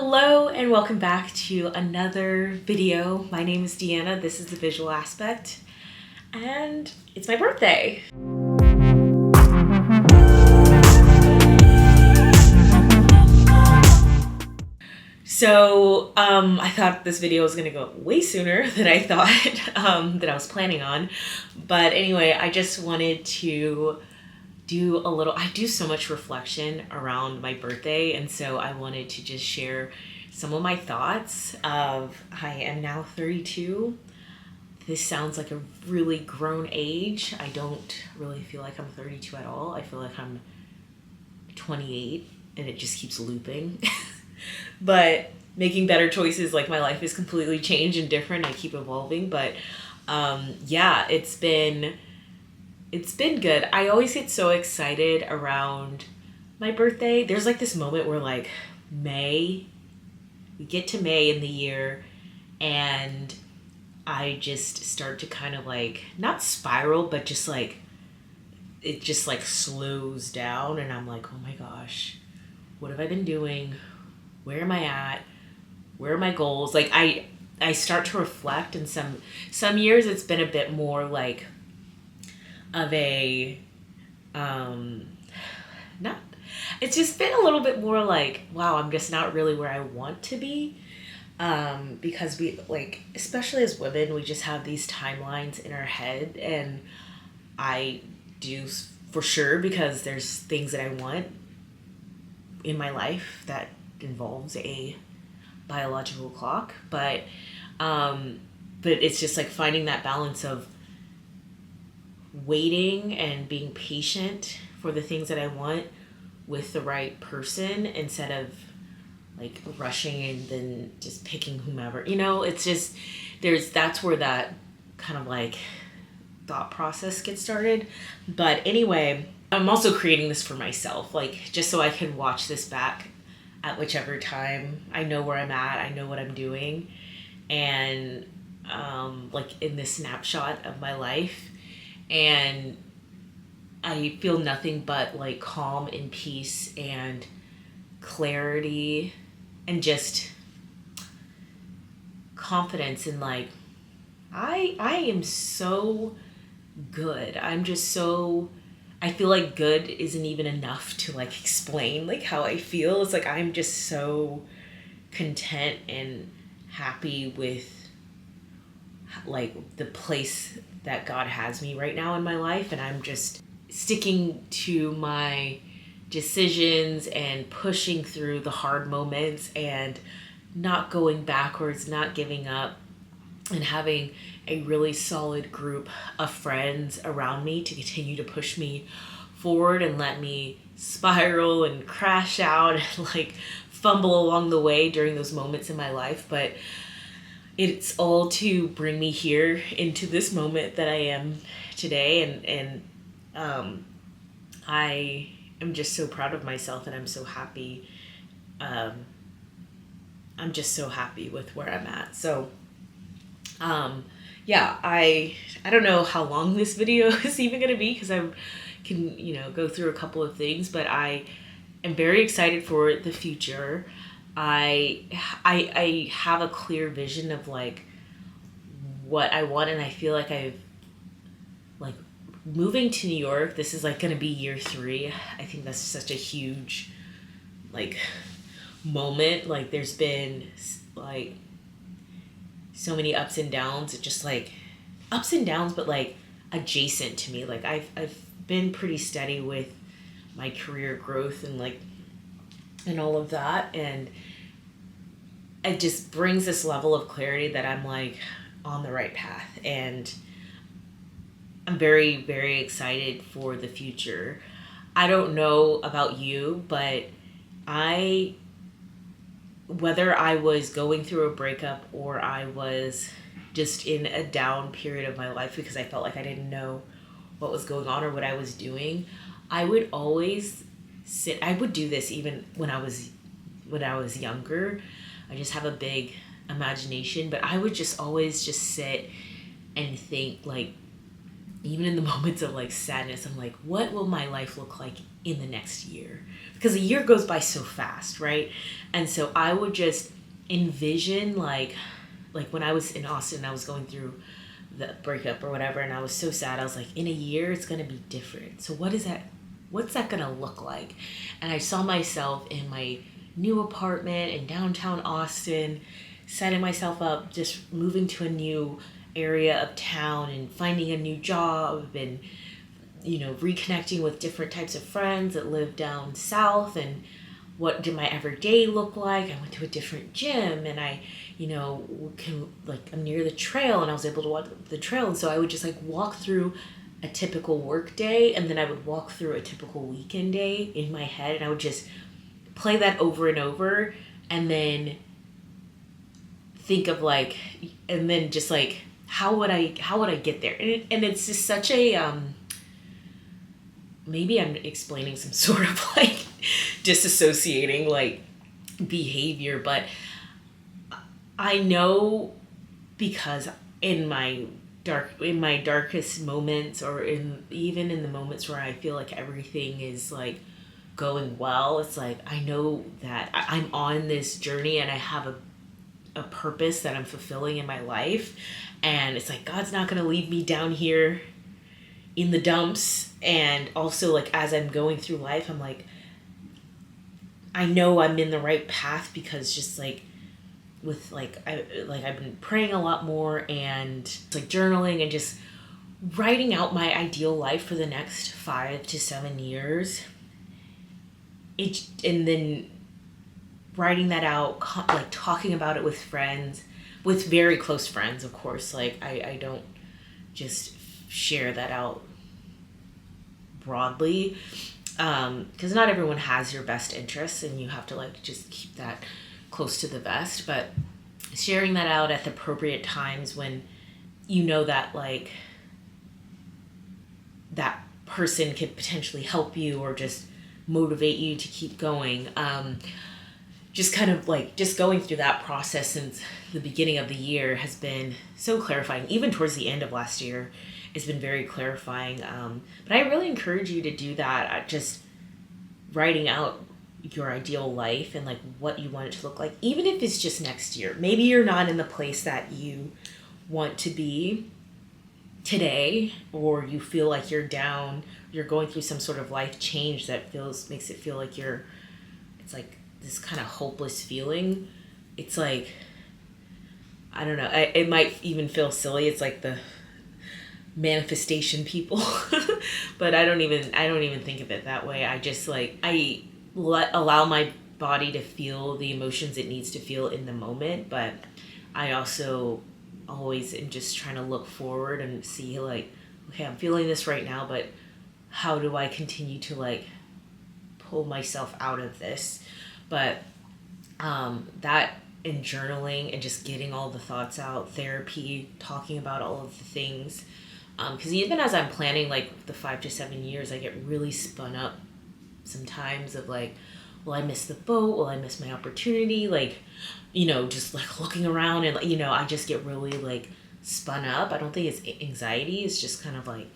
Hello and welcome back to another video. My name is Deanna, this is The Visual Aspect, and it's my birthday. So I thought this video was gonna go way sooner than I thought, that I was planning on. But anyway, I just wanted to I do so much reflection around my birthday, and so I wanted to just share some of my thoughts of I am now 32. This sounds like a really grown age. I don't really feel like I'm 32 at all. I feel like I'm 28 and it just keeps looping. But making better choices, like my life is completely changed and different. I keep evolving, but yeah, it's been good. I always get so excited around my birthday. There's like this moment where like we get to May in the year and I just start to kind of like, not spiral, but just like, it just like slows down and I'm like, oh my gosh, what have I been doing? Where am I at? Where are my goals? Like I start to reflect, and some years it's been a bit more like of a not it's just been a little bit more like, wow, I'm just not really where I want to be, because we, like, especially as women, we just have these timelines in our head, and I do for sure, because there's things that I want in my life that involves a biological clock, but it's just like finding that balance of waiting and being patient for the things that I want with the right person, instead of like rushing and then just picking whomever, it's just, that's where that kind of like thought process gets started. But anyway, I'm also creating this for myself, like just so I can watch this back at whichever time. I know where I'm at, I know what I'm doing, and like in this snapshot of my life, and I feel nothing but like calm and peace and clarity and just confidence in like, I am so good. I'm just so, I feel like good isn't even enough to like explain like how I feel. It's like I'm just so content and happy with like the place that God has me right now in my life, and I'm just sticking to my decisions and pushing through the hard moments and not going backwards, not giving up, and having a really solid group of friends around me to continue to push me forward and let me spiral and crash out and like fumble along the way during those moments in my life. But it's all to bring me here into this moment that I am today, and I am just so proud of myself, and I'm so happy. I'm just so happy with where I'm at. So yeah, I don't know how long this video is even going to be, because I can, go through a couple of things, but I am very excited for the future. I have a clear vision of like what I want, and I feel like I've like moving to New York. This is like going to be year 3. I think that's such a huge like moment. Like there's been like so many ups and downs. It just like ups and downs, but like adjacent to me. Like I've been pretty steady with my career growth and like and all of that, and it just brings this level of clarity that I'm like on the right path, and I'm very, very excited for the future. I don't know about you, but whether I was going through a breakup or I was just in a down period of my life because I felt like I didn't know what was going on or what I was doing, I would always I would do this even when I was younger. I just have a big imagination, but I would just always just sit and think like, even in the moments of like sadness, I'm like, what will my life look like in the next year? Because a year goes by so fast, right? And so I would just envision like when I was in Austin, I was going through the breakup or whatever, and I was so sad. I was like, in a year, it's gonna be different. So what is that? What's that gonna look like? And I saw myself in my new apartment in downtown Austin, setting myself up, just moving to a new area of town and finding a new job and reconnecting with different types of friends that live down south. And what did my everyday look like? I went to a different gym, and I I'm near the trail, and I was able to walk the trail. And so I would just like walk through a typical work day, and then I would walk through a typical weekend day in my head, and I would just play that over and over, and then think of like, and then just like, how would I get there? And it's just such a maybe I'm explaining some sort of like disassociating like behavior, but I know, because in my darkest moments, or even in the moments where I feel like everything is like going well, it's like I know that I'm on this journey, and I have a purpose that I'm fulfilling in my life, and it's like God's not going to leave me down here in the dumps. And also, like, as I'm going through life, I'm like, I know I'm in the right path, because just like with I've been praying a lot more, and like journaling and just writing out my ideal life for the next 5 to 7 years. And then writing that out, like talking about it with friends, with very close friends, of course. Like I don't just share that out broadly, because not everyone has your best interests, and you have to like just keep that close to the vest. But sharing that out at the appropriate times, when you know that like that person could potentially help you or just motivate you to keep going. Just kind of like just going through that process since the beginning of the year has been so clarifying. Even towards the end of last year, it's been very clarifying. But I really encourage you to do that. Just writing out your ideal life and like what you want it to look like, even if it's just next year. Maybe you're not in the place that you want to be today, or you feel like you're down, you're going through some sort of life change that makes it feel like it's like this kind of hopeless feeling. It's like, I don't know, it might even feel silly. It's like the manifestation people, but I don't even think of it that way. I just like, allow my body to feel the emotions it needs to feel in the moment, but I also always am just trying to look forward and see like, okay, I'm feeling this right now, but how do I continue to like pull myself out of this? But that, and journaling and just getting all the thoughts out, therapy, talking about all of the things, because even as I'm planning like the 5 to 7 years, I get really spun up sometimes of like, will I miss the boat? Will I miss my opportunity? Like, just like looking around, and I just get really like spun up. I don't think it's anxiety. It's just kind of like,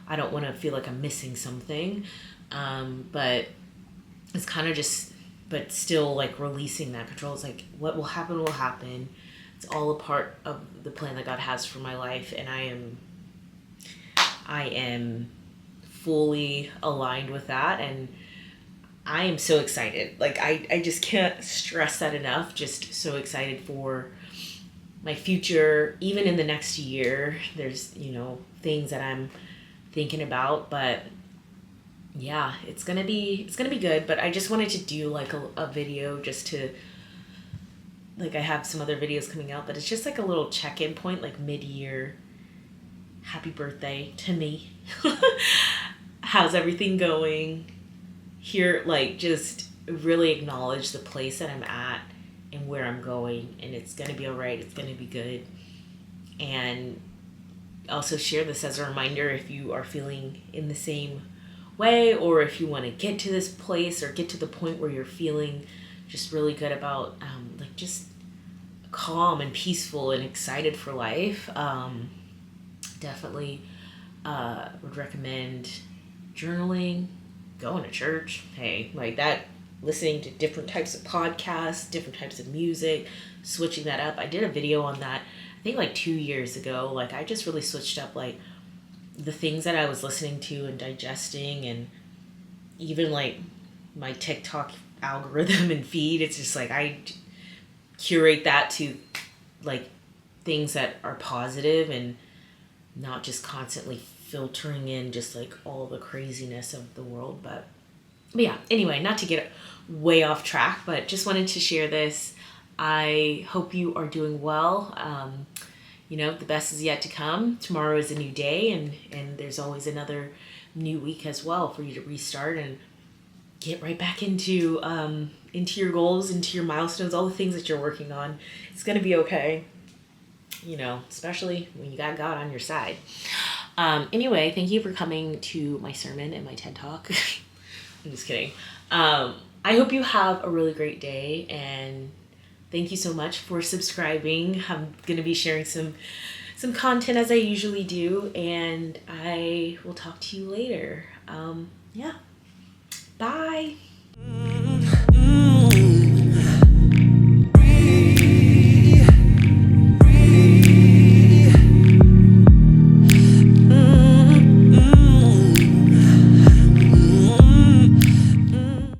I don't want to feel like I'm missing something. But it's kind of just, but still like releasing that control. It's like, what will happen will happen. It's all a part of the plan that God has for my life. And I am fully aligned with that. And I am so excited. Like, I just can't stress that enough. Just so excited for my future. Even in the next year, there's, things that I'm thinking about, but yeah, it's gonna be good. But I just wanted to do like a video just to, like, I have some other videos coming out, but it's just like a little check-in point, like mid-year. Happy birthday to me. How's everything going? Here, like, just really acknowledge the place that I'm at and where I'm going, and it's gonna be all right. It's gonna be good. And also share this as a reminder if you are feeling in the same way, or if you want to get to this place or get to the point where you're feeling just really good about like just calm and peaceful and excited for life. Definitely Would recommend journaling, going to church. Hey, like that, listening to different types of podcasts, different types of music, switching that up. I did a video on that, I think like 2 years ago. Like I just really switched up like the things that I was listening to and digesting, and even like my TikTok algorithm and feed. It's just like I curate that to like things that are positive and not just constantly filtering in just like all the craziness of the world. But yeah, anyway, not to get way off track, but just wanted to share this. I hope you are doing well. The best is yet to come. Tomorrow is a new day, and there's always another new week as well for you to restart and get right back into your goals, into your milestones, all the things that you're working on. It's gonna be okay. Especially when you got God on your side. Anyway, thank you for coming to my sermon and my TED Talk. I'm just kidding. I hope you have a really great day, and thank you so much for subscribing. I'm going to be sharing some content as I usually do, and I will talk to you later. Yeah. Bye.